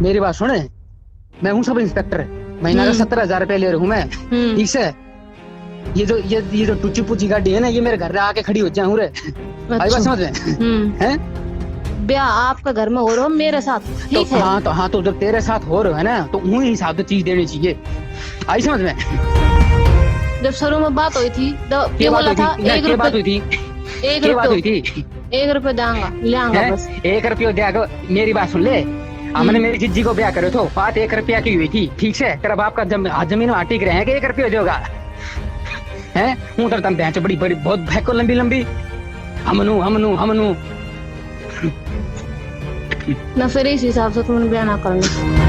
मेरी बात सुने, मैं हूँ सब इंस्पेक्टर, महीना का 17,000 रुपए ले रहा हूँ मैं, ठीक से। ये जो टूची पूची गाड़ी है ना, ये मेरे घर में आके खड़ी हो जाए रे। आई बात समझ में हैं? ब्याह आपका घर में हो रहा हो मेरे साथ, ठीक है? हाँ तो जब तेरे साथ हो रहा है ना, तो उन्हीं हिसाब से चीज देनी चाहिए। आई समझ में? जब शुरू में बात हुई थी ये बोला था 1 बात हुई थी, 1 रुपये देंगा ले बस 1 रुपये देगा। मेरी बात सुन ले, हमने मेरी जिज्जी को ब्याह करे तो बात 1 रुपया की हुई थी, ठीक से। तेरा बाप का जमीन वहाँ टिक रहे हैं कि 1 रुपया देगा है? हूँ तो तुम भैंस बड़ी बहुत भैको लंबी हमनू ना, फिर इस हिसाब से तुमने ब्याह ना करना।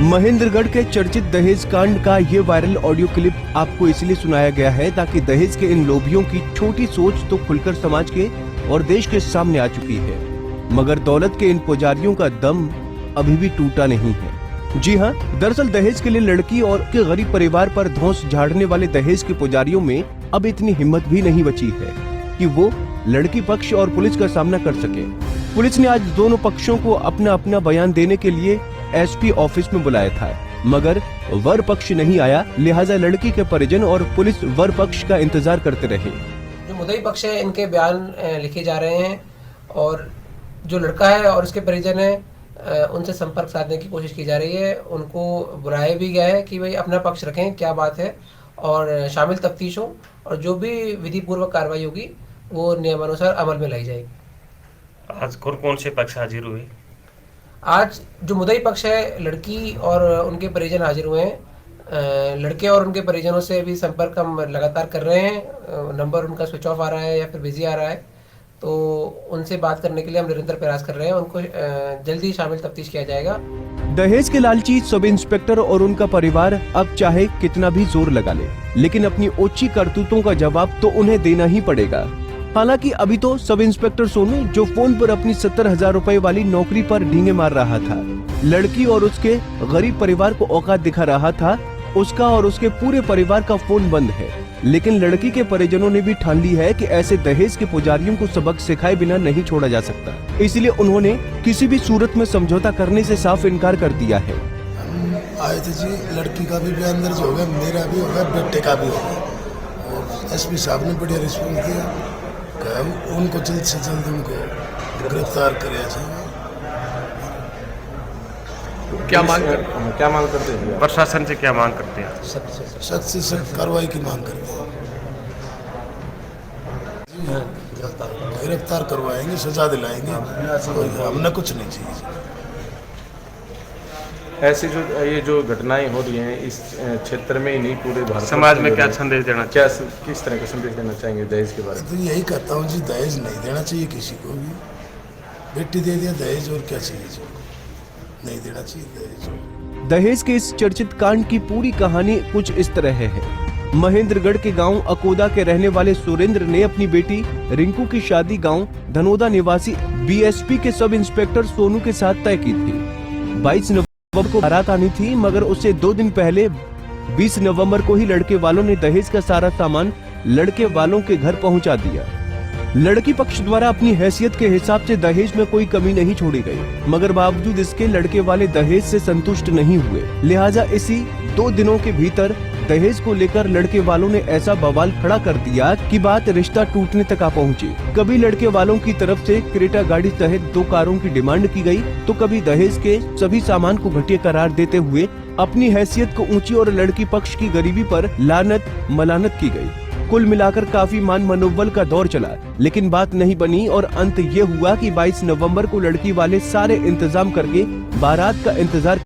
महेंद्रगढ़ के चर्चित दहेज कांड का ये वायरल ऑडियो क्लिप आपको इसलिए सुनाया गया है ताकि दहेज के इन लोभियों की छोटी सोच तो खुलकर समाज के और देश के सामने आ चुकी है, मगर दौलत के इन पुजारियों का दम अभी भी टूटा नहीं है। जी हाँ, दरअसल दहेज के लिए लड़की और के गरीब परिवार पर धौंस झाड़ने वाले दहेज के पुजारियों में अब इतनी हिम्मत भी नहीं बची है कि वो लड़की पक्ष और पुलिस का सामना कर सके। पुलिस ने आज दोनों पक्षों को अपना अपना बयान देने के लिए एसपी ऑफिस में बुलाया था, मगर वर पक्ष नहीं आया, लिहाजा लड़की के परिजन और पुलिस वर पक्ष का इंतजार करते रहे। जो मुद्दई पक्ष है, इनके बयान लिखे जा रहे हैं और जो लड़का है और उसके परिजन है उनसे संपर्क साधने की कोशिश की जा रही है। उनको बुलाया भी गया है कि भाई अपना पक्ष रखें, क्या बात है, और शामिल तफ्तीश हो और जो भी विधि पूर्वक कार्रवाई होगी वो नियमानुसार अमल में लाई जाएगी। आज कौन से पक्ष हाजिर हुए? आज जो मुद्दई पक्ष है, लड़की और उनके परिजन हाजिर हुए हैं। लड़के और उनके परिजनों से भी संपर्क हम लगातार कर रहे हैं। नंबर उनका स्विच ऑफ आ रहा है या फिर बिजी आ रहा है, तो उनसे बात करने के लिए हम निरंतर प्रयास कर रहे हैं। उनको जल्दी शामिल तफ्तीश किया जाएगा। दहेज के लालची सब इंस्पेक्टर और उनका परिवार अब चाहे कितना भी जोर लगा ले, लेकिन अपनी ओछी करतूतों का जवाब तो उन्हें देना ही पड़ेगा। हालांकि अभी तो सब इंस्पेक्टर सोनू, जो फोन पर अपनी 70,000 रुपए वाली नौकरी पर ढींगे मार रहा था, लड़की और उसके गरीब परिवार को औकात दिखा रहा था, उसका और उसके पूरे परिवार का फोन बंद है। लेकिन लड़की के परिजनों ने भी ठान ली है कि ऐसे दहेज के पुजारियों को सबक सिखाए बिना नहीं छोड़ा जा सकता, इसलिए उन्होंने किसी भी सूरत में समझौता करने से साफ इनकार कर दिया है। आए थे जी, लड़की का भी बयान दर्ज हो गया, मेरा भी हो गया, बेटे का भी हो गया, और एसपी साहब ने बढ़िया रिस्पॉन्स किया। उनको जल्द से जल्द उनको गिरफ्तार किया जाए। क्या मांग करते हैं? प्रशासन से क्या मांग करते हैं? सख्त से सख्त कार्रवाई की मांग करते हैं। गिरफ्तार करवाएंगे, सजा दिलाएंगे, हमने कुछ नहीं चाहिए। ऐसी ये जो घटनाएं हो रही हैं इस क्षेत्र में ही नहीं, पूरे भारत समाज में क्या संदेश देना, किस तरह का संदेश देना चाहेंगे दहेज के बारे में? तो यही कहता हूँ जी, दहेज नहीं देना चाहिए किसी को भी। बेटी दे दिया दहेज, और क्या चाहिए जी? नहीं देना चाहिए दहेज। दहेज के इस चर्चित कांड की पूरी कहानी कुछ इस तरह है। महेंद्रगढ़ के गांव अकोदा के रहने वाले सुरेंद्र ने अपनी बेटी रिंकू की शादी गांव धनोदा निवासी बीएसपी के सब इंस्पेक्टर सोनू के साथ तय की थी। 22 नवंबर को बारात आनी थी, मगर उससे 2 दिन पहले 20 नवंबर को ही लड़के वालों ने दहेज का सारा सामान लड़के वालों के घर पहुंचा दिया। लड़की पक्ष द्वारा अपनी हैसियत के हिसाब से दहेज में कोई कमी नहीं छोड़ी गई, मगर बावजूद इसके लड़के वाले दहेज से संतुष्ट नहीं हुए, लिहाजा इसी 2 दिनों के भीतर दहेज को लेकर लड़के वालों ने ऐसा बवाल खड़ा कर दिया कि बात रिश्ता टूटने तक आ पहुंची। कभी लड़के वालों की तरफ से क्रेटा गाड़ी सहित 2 कारों की डिमांड की गई, तो कभी दहेज के सभी सामान को घटिया करार देते हुए अपनी हैसियत को ऊंची और लड़की पक्ष की गरीबी पर लानत मलानत की गई। कुल मिलाकर काफी मान मनोबल का दौर चला, लेकिन बात नहीं बनी और अंत ये हुआ कि 22 नवंबर को लड़की वाले सारे इंतजाम करके बारात का इंतजार